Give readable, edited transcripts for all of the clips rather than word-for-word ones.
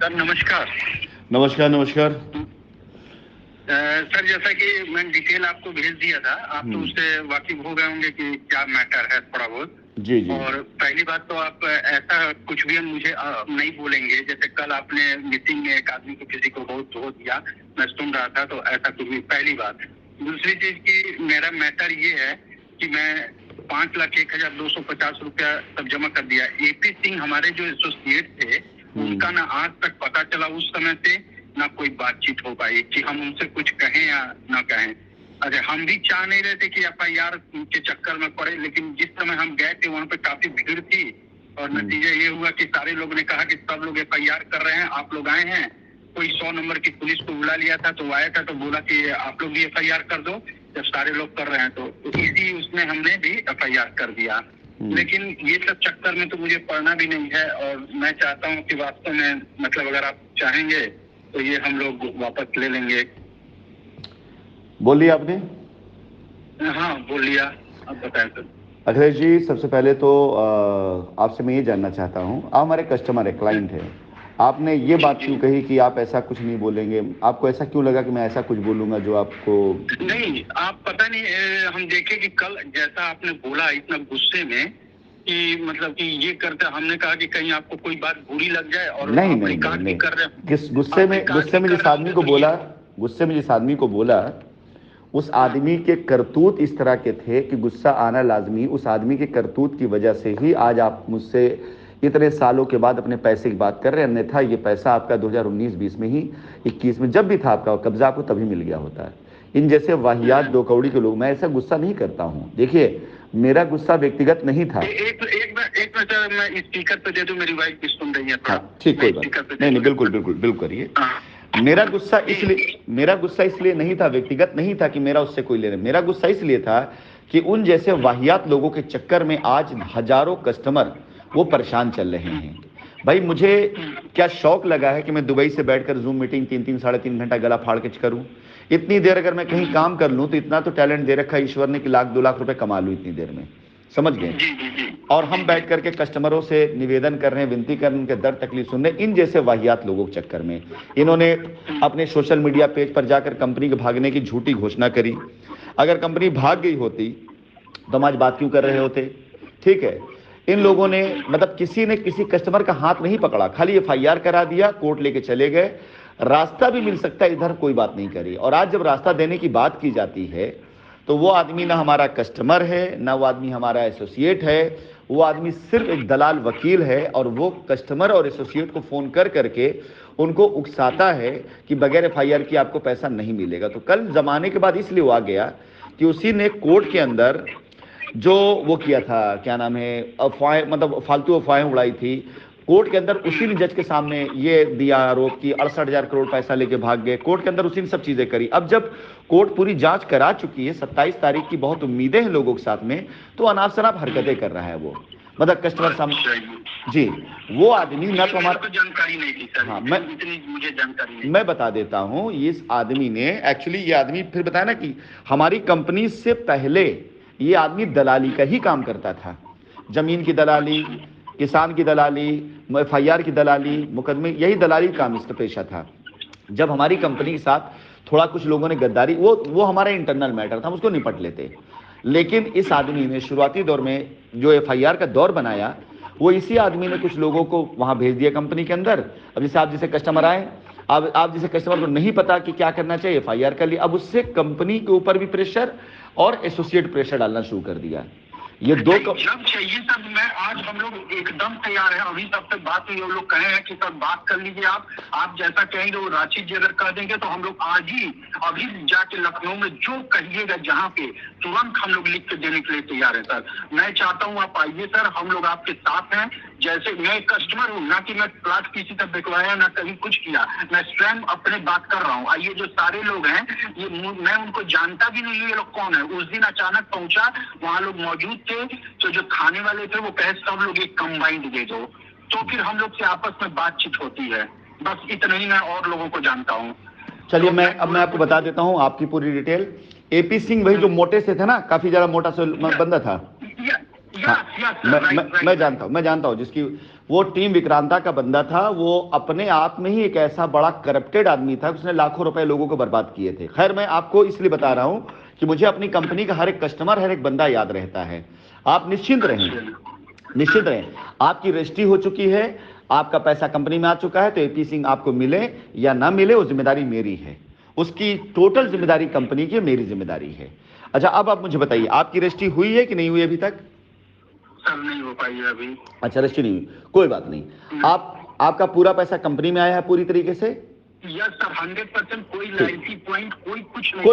Sir नमस्कार। नमस्कार नमस्कार। सर जैसा कि मैंने डिटेल आपको भेज दिया था, आप तो उससे वाकिफ हो गए होंगे कि क्या मैटर है थोड़ा बहुत। जी जी। और पहली बात तो आप ऐसा कुछ भी मुझे नहीं बोलेंगे, जैसे कल आपने मीटिंग में एक आदमी को किसी को बहुत धो दिया, मैं सुन रहा था, तो ऐसा कुछ भी। पहली बात। दूसरी चीज की मेरा मैटर ये है कि मैं 5,01,250 रुपया तब जमा कर दिया। एपी सिंह हमारे जो एसोसिएट थे, उनका ना आज तक पता चला उस समय से, ना कोई बातचीत हो पाई कि हम उनसे कुछ कहें या ना कहें। अरे हम भी चाह नहीं रहे थे कि एफआईआर के चक्कर में पड़े, लेकिन जिस समय हम गए थे वहाँ पे काफी भीड़ थी और नतीजा ये हुआ कि सारे लोग ने कहा कि सब लोग एफआईआर कर रहे हैं, आप लोग आए हैं। कोई 100 नंबर की पुलिस को बुला लिया था, तो वो आया था तो बोला कि आप लोग भी एफआईआर कर दो। जब सारे लोग कर रहे हैं तो इसी उसमें हमने भी एफआईआर कर दिया। लेकिन ये सब चक्कर में तो मुझे पढ़ना भी नहीं है, और मैं चाहता हूँ कि वास्तव में मतलब अगर आप चाहेंगे तो ये हम लोग वापस ले लेंगे। बोलिए आपने। हाँ बोल लिया, आप बताएं सर। अखिलेश जी, सबसे पहले तो आपसे मैं ये जानना चाहता हूँ, आप हमारे कस्टमर है, क्लाइंट है, आपने ये बात क्यों कही कि आप ऐसा कुछ नहीं बोलेंगे? आपको ऐसा क्यों लगा कि मैं ऐसा कुछ बोलूंगा जो आपको? नहीं, आप पता नहीं, हम देखे कि कल जैसा आपने बोला इतना गुस्से में कि मतलब कि ये करते, हमने कहा कि कहीं आपको कोई बात बुरी लग जाए और नहीं आप नहीं रिकॉर्ड नहीं भी कर रहे नहीं, किस गुस्से में जिस आदमी को बोला, गुस्से में जिस आदमी को बोला, उस आदमी के करतूत इस तरह के थे कि गुस्सा आना लाजमी। उस आदमी के करतूत की वजह से ही आज आप मुझसे इतने सालों के बाद अपने पैसे की बात कर रहे हैं, अन्यथा ये पैसा आपका 2019-20 में ही, 21 में जब भी था आपका कब्जा, आपको तभी मिल गया होता है। इन जैसे वाहियात दो कौड़ी के लोग, मैं ऐसा गुस्सा नहीं करता हूँ। देखिए, मेरा गुस्सा व्यक्तिगत नहीं था। एक मिनट मैं स्पीकर पे दे दूं, मेरी वाइफ भी सुन रही है। हाँ ठीक, कोई बात नहीं, बिल्कुल बिल्कुल बिल्कुल करिए। मेरा गुस्सा इसलिए नहीं था, व्यक्तिगत नहीं था कि मेरा उससे कोई लेना। मेरा गुस्सा इसलिए था कि उन जैसे वाहियात लोगों के चक्कर में आज हजारों कस्टमर वो परेशान चल रहे हैं। भाई मुझे क्या शौक लगा है कि मैं दुबई से बैठकर जूम मीटिंग 3-3 साढ़े 3 घंटा गला फाड़ के करूं? इतनी देर अगर मैं कहीं काम कर लूं तो इतना तो टैलेंट दे रखा है ईश्वर ने कि 1,00,000-2 लाख रुपए कमा लूं इतनी देर में, समझ गए? और हम बैठ करके कस्टमरों से निवेदन कर रहे हैं, विनती कर रहे हैं, उनके दर्द तकलीफ सुन रहे हैं। इन जैसे वाहियात लोगों के चक्कर में इन्होंने अपने सोशल मीडिया पेज पर जाकर कंपनी के भागने की झूठी घोषणा करी। अगर कंपनी भाग गई होती तो हम आज बात क्यों कर रहे होते? ठीक है, इन लोगों ने मतलब किसी ने किसी कस्टमर का हाथ नहीं पकड़ा, खाली एफआईआर करा दिया, कोर्ट लेके चले गए। रास्ता भी मिल सकता है, इधर कोई बात नहीं करी। और आज जब रास्ता देने की बात की जाती है तो वो आदमी ना हमारा कस्टमर है, ना वो आदमी हमारा एसोसिएट है, वो आदमी सिर्फ एक दलाल वकील है। और वो कस्टमर और एसोसिएट को फोन कर करके उनको उकसाता है कि बगैर एफआईआर की आपको पैसा नहीं मिलेगा। तो कल जमाने के बाद इसलिए वो आ गया कि उसी ने कोर्ट के अंदर जो वो किया था, क्या नाम है, अफवाहें, मतलब फालतू अफवाहें उड़ाई थी कोर्ट के अंदर। उसी ने जज के सामने ये दिया आरोप कि 68,000 करोड़ पैसा लेके भाग गए। कोर्ट के अंदर उसी ने सब चीजें करी। अब जब कोर्ट पूरी जांच करा चुकी है, 27 तारीख की बहुत उम्मीदें हैं लोगों के साथ में, तो अनाप शनाप हरकतें कर रहा है वो, मतलब कस्टमर सामने। जी, वो आदमी ना तो हमारा जानकारी नहीं थी सर। हाँ, मुझे जानकारी नहीं। मैं बता देता हूं, इस आदमी ने एक्चुअली, ये आदमी फिर बताया ना कि हमारी कंपनी से पहले ये आदमी दलाली का ही काम करता था। जमीन की दलाली, किसान की दलाली, एफआईआर की दलाली, मुकदमे, यही दलाली काम इसका पेशा था। जब हमारी कंपनी के साथ थोड़ा कुछ लोगों ने गद्दारी, वो हमारा इंटरनल मैटर था, हम उसको निपट लेते। लेकिन इस आदमी ने शुरुआती दौर में जो एफआईआर का दौर बनाया, वो इसी आदमी ने कुछ लोगों को वहां भेज दिया कंपनी के अंदर। अब जैसे आप जैसे कस्टमर आए, अब आप जैसे कस्टमर को नहीं पता कि क्या करना चाहिए, एफआईआर कर लिया। अब उससे कंपनी के ऊपर भी प्रेशर और एसोसिएट प्रेशर डालना शुरू कर दिया। ये दो जब चाहिए तब मैं, आज हम लोग एकदम तैयार हैं। अभी तब तक बात हुई, वो लोग कहे हैं कि सर बात कर लीजिए, आप जैसा कहेंगे। वो रांची जी अगर कह देंगे तो हम लोग आज ही अभी जाके लखनऊ में जो कहिएगा जहाँ पे, तुरंत हम लोग लिख के देने के लिए तैयार है सर। मैं चाहता हूँ आप आइए सर, हम लोग आपके साथ हैं। जैसे मैं कस्टमर हूँ, ना कि मैं प्लाट किसी तक बिकवाया, ना कहीं कुछ किया, मैं स्वयं अपने बात कर रहा हूँ। आइए, जो सारे लोग हैं, ये मैं उनको जानता भी नहीं, ये लोग कौन है। उस दिन अचानक पहुंचा, वहाँ लोग मौजूद थे, तो जो खाने वाले थे वो कहे सब लोग एक कंबाइंड दे दो। तो फिर हम लोग से आपस में बातचीत होती है। बस इतना ही, मैं और लोगों को जानता हूँ। चलिए, मैं आपको बता देता हूँ आपकी पूरी डिटेल। एपी सिंह वही जो मोटे से थे ना, काफी ज्यादा मोटा से बंदा था। हाँ, मैं जानता हूँ जिसकी वो टीम विक्रांता का बंदा था, वो अपने आप में ही एक ऐसा बड़ा करप्टेड आदमी था, उसने लाखों रुपए लोगों को बर्बाद किए थे। खैर मैं आपको इसलिए बता रहा हूं कि मुझे अपनी कंपनी का हर एक कस्टमर, हर एक बंदा याद रहता है। आप निश्चिंत रहें, निश्चित रहें। आपकी रजिस्ट्री हो चुकी है, आपका पैसा कंपनी में आ चुका है, तो एपी सिंह आपको मिले या ना मिले वो जिम्मेदारी मेरी है, उसकी टोटल जिम्मेदारी कंपनी की, मेरी जिम्मेदारी है। अच्छा अब आप मुझे बताइए, आपकी रजिस्ट्री हुई है कि नहीं हुई अभी तक? सर नहीं हो पाई है अभी। अच्छा रजिस्ट्री नहीं हुई, कोई बात नहीं। आपका पूरा पैसा कंपनी में आया है पूरी तरीके से? Yes sir, 100%। कोई लॉयल्टी पॉइंट कोई कुछ नहीं।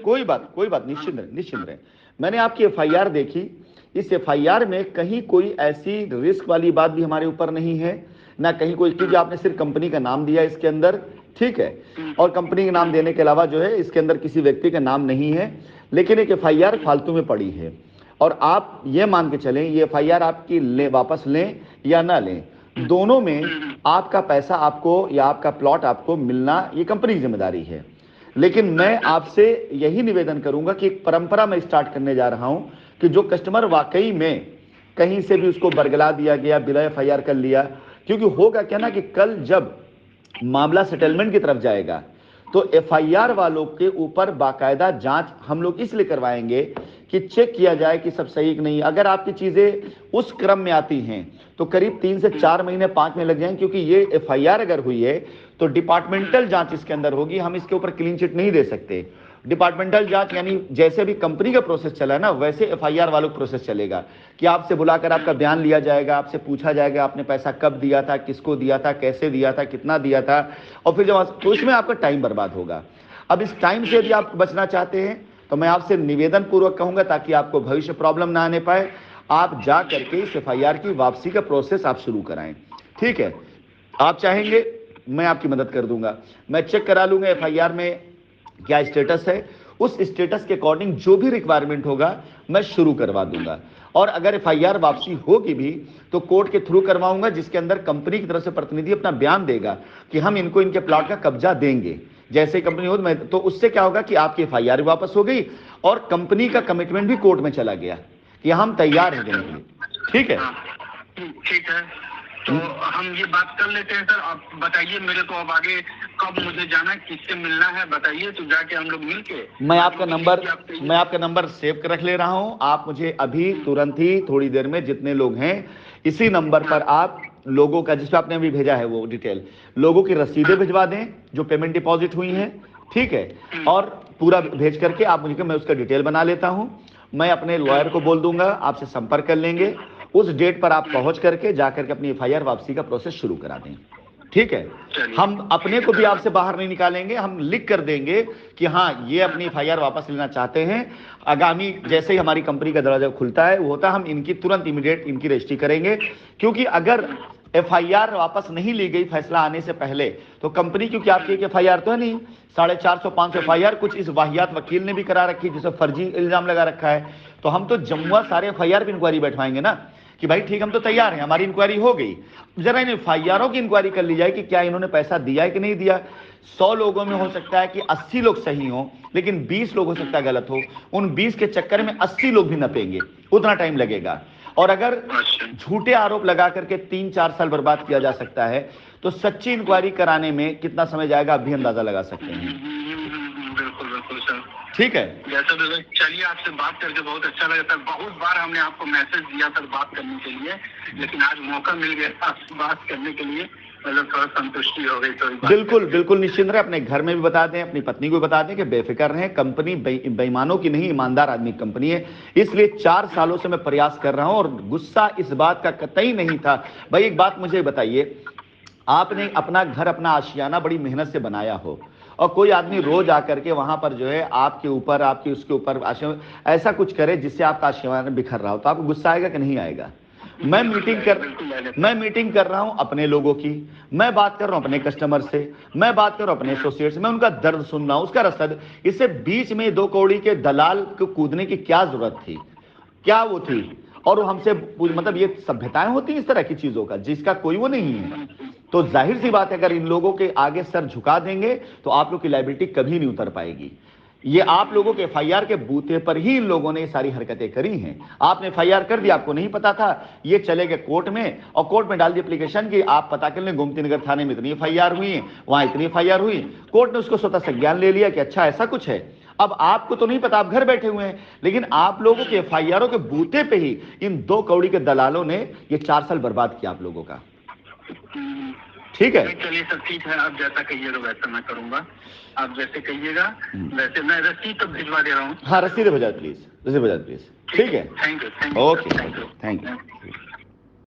कोई बात निश्चिंत रहे। मैंने आपकी एफआईआर देखी, इस एफआईआर में कहीं कोई ऐसी रिस्क वाली बात भी हमारे ऊपर नहीं है, ना कहीं कोई, क्योंकि आपने सिर्फ कंपनी का नाम दिया इसके अंदर, ठीक है, और कंपनी का नाम देने के अलावा जो है इसके अंदर किसी व्यक्ति का नाम नहीं है, लेकिन एक एफआईआर फालतू में पड़ी है। और आप ये मान के चलें, ये एफआईआर आपकी वापस लें या ना लें, दोनों में आपका पैसा आपको या आपका प्लॉट आपको मिलना ये कंपनी की जिम्मेदारी है। लेकिन मैं आपसे यही निवेदन करूंगा कि एक परंपरा मैं स्टार्ट करने जा रहा हूं कि जो कस्टमर वाकई में कहीं से भी उसको बरगला दिया गया, बिना एफआईआर कर लिया, क्योंकि होगा क्या ना कि कल जब मामला सेटलमेंट की तरफ जाएगा तो एफआईआर वालों के ऊपर बाकायदा जांच हम लोग इसलिए करवाएंगे कि चेक किया जाए कि सब सही कि नहीं। अगर आपकी चीजें उस क्रम में आती हैं तो करीब 3 से 4 महीने 5 महीने लग जाएंगे, क्योंकि ये एफआईआर अगर हुई है तो डिपार्टमेंटल जांच इसके अंदर होगी, हम इसके ऊपर क्लीन चिट नहीं दे सकते। डिपार्टमेंटल जांच यानी जैसे भी कंपनी का प्रोसेस चला है ना, वैसे एफआईआर वालों का प्रोसेस चलेगा कि आपसे बुलाकर आपका बयान लिया जाएगा, आपसे पूछा जाएगा आपने पैसा कब दिया था, किसको दिया था, कैसे दिया था, कितना दिया था, और फिर जब तो उसमें आपका टाइम बर्बाद होगा। अब इस टाइम से यदि आप बचना चाहते हैं तो मैं आपसे निवेदन पूर्वक कहूंगा, ताकि आपको भविष्य प्रॉब्लम ना आने पाए, आप जा करके इस एफआईआर की वापसी का प्रोसेस आप शुरू कराएं। ठीक है, आप चाहेंगे मैं आपकी मदद कर दूंगा, मैं चेक करा लूंगा एफआईआर में क्या स्टेटस है, उस स्टेटस के अकॉर्डिंग जो भी रिक्वायरमेंट होगा मैं शुरू करवा दूंगा। और अगर एफआईआर वापसी होगी भी तो कोर्ट के थ्रू करवाऊंगा, जिसके अंदर कंपनी की तरफ से प्रतिनिधि अपना बयान देगा कि हम इनको इनके प्लॉट का कब्जा देंगे। जैसे कंपनी हो तो उससे क्या होगा कि आपकी एफआईआर वापस हो गई और कंपनी का कमिटमेंट भी कोर्ट में चला गया कि हम तैयार हैं देने के लिए। ठीक है, ठीक है, तो हम ये बात कर लेते हैं सर। आप बताइए मेरे को अब आगे कब मुझे जाना है, किससे मिलना है बताइए, तो जाके हम लोग मिलके। मैं आपका नंबर सेव कर रख ले रहा हूं। आप मुझे अभी तुरंत ही थोड़ी देर में जितने लोग हैं इसी नंबर पर आप लोगों का, जिस पे आपने अभी भेजा है वो डिटेल, लोगों की रसीदें भिजवा दें जो पेमेंट डिपॉजिट हुई हैं, ठीक है, और पूरा भेज करके आप मुझे, मैं उसका डिटेल बना लेता हूं। मैं अपने लॉयर को बोल दूंगा, आपसे संपर्क कर लेंगे, उस डेट पर आप पहुंच करके जाकर के अपनी एफआईआर वापसी का प्रोसेस शुरू करा दें। ठीक है, हम अपने को भी आपसे बाहर नहीं निकालेंगे, हम लिख कर देंगे कि हाँ ये अपनी एफआईआर वापस लेना चाहते हैं। आगामी जैसे ही हमारी कंपनी का दरवाजा खुलता है वो होता है, हम इनकी तुरंत इमीडिएट इनकी रजिस्ट्री करेंगे, क्योंकि अगर एफआईआर वापस नहीं ली गई फैसला आने से पहले तो कंपनी, क्योंकि आपकी एक एफआईआर तो है नहीं, 450-500 एफआईआर कुछ इस वाहियात वकील ने भी करा रखी जिसे फर्जी इल्जाम लगा रखा है, तो हम तो जमुआ सारे एफआईआर की इंक्वायरी बैठवाएंगे ना कि भाई ठीक हम तो तैयार हैं, हमारी इंक्वायरी हो गई, जरा इन एफआईआरों की इंक्वायरी कर ली जाए कि क्या इन्होंने पैसा दिया है कि नहीं दिया। 100 लोगों में हो सकता है कि 80 लोग सही हो, लेकिन 20 लोग हो सकता है गलत हो, उन 20 के चक्कर में 80 लोग भी नपेंगे, उतना टाइम लगेगा। और अगर झूठे आरोप लगा करके 3-4 साल बर्बाद किया जा सकता है तो सच्ची इंक्वायरी कराने में कितना समय जाएगा आप भी अंदाजा लगा सकते हैं। बिल्कुल सर, ठीक है। जैसा भी, चलिए आपसे बात करके बहुत अच्छा लगा सर। बहुत बार हमने आपको मैसेज दिया सर बात करने के लिए, लेकिन आज मौका मिल गया आपसे बात करने के लिए, मतलब थोड़ा संतुष्टि हो गई। तो बिल्कुल निश्चिंत रहे, अपने घर में भी बता दें, अपनी पत्नी को भी बता दें कि बेफिक्र रहें, कंपनी बेईमानों की नहीं, ईमानदार आदमी की कंपनी है। इसलिए 4 सालों से मैं प्रयास कर रहा हूं और गुस्सा इस बात का कतई नहीं था। भाई एक बात मुझे बताइए, आपने अपना घर, अपना आशियाना बड़ी मेहनत से बनाया हो और कोई आदमी रोज आकर के वहां पर जो है आपके ऊपर, आपके उसके ऊपर ऐसा कुछ करे जिससे आपका आशियाना बिखर रहा हो, तो आपको गुस्सा आएगा कि नहीं आएगा? मैं मीटिंग कर रहा हूं अपने लोगों की, मैं बात कर रहा हूं अपने कस्टमर से, मैं बात कर रहा हूं अपने एसोसिएट से, मैं उनका दर्द सुन रहा हूं, उसका रसद। इससे बीच में 2 कौड़ी के दलाल को कूदने की क्या जरूरत थी, क्या वो थी? और वो हमसे, मतलब ये सभ्यताएं होती हैं इस तरह की चीजों का जिसका कोई वो नहीं है। तो जाहिर सी बात है अगर इन लोगों के आगे सर झुका देंगे तो आप लोग की लायबिलिटी कभी नहीं उतर पाएगी। ये आप लोगों के एफआईआर के बूते पर ही इन लोगों ने ये सारी हरकतें करी हैं। आपने एफआईआर कर दिया, आपको नहीं पता था, ये चले गए कोर्ट में और कोर्ट में डाल दी एप्लीकेशन कि आप पता कर लें गोमती नगर थाने में इतनी एफआईआर हुई है, वहां इतनी एफआईआर हुई। कोर्ट ने उसको स्वतः संज्ञान ले लिया कि अच्छा ऐसा कुछ है। अब आपको तो नहीं पता, आप घर बैठे हुए हैं, लेकिन आप लोगों के एफआईआरों के बूते पे ही इन 2 कौड़ी के दलालों ने ये 4 साल बर्बाद किया आप लोगों का। ठीक है, चलिए सर, ठीक है, आप जैसा कहिएगा वैसा मैं करूंगा। आप जैसे कहिएगा वैसे। मैं रसीद तो भिजवा दे रहा हूँ। हाँ, रसीद भेजा प्लीज, रसीद भेजा प्लीज। ठीक है, thank you. Okay, thank you.